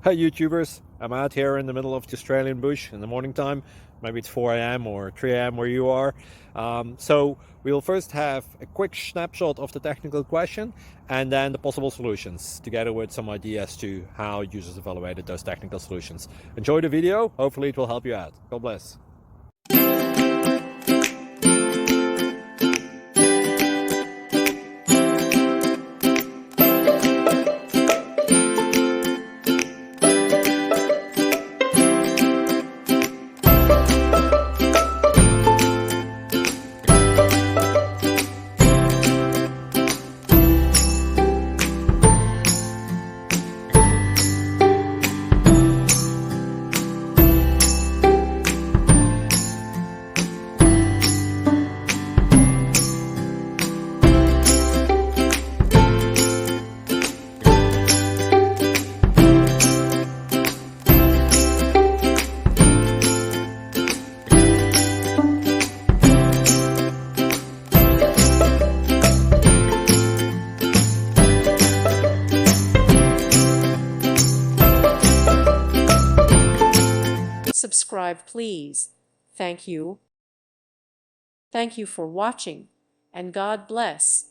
Hi YouTubers, I'm out here in the middle of the Australian bush in the morning time. Maybe it's 4 a.m. or 3 a.m. where you are. So we'll first have a quick snapshot of the technical question and then the possible solutions, together with some ideas to how users evaluated those technical solutions. Enjoy the video, hopefully it will help you out. God bless. Subscribe, please. Thank you. Thank you for watching, and God bless.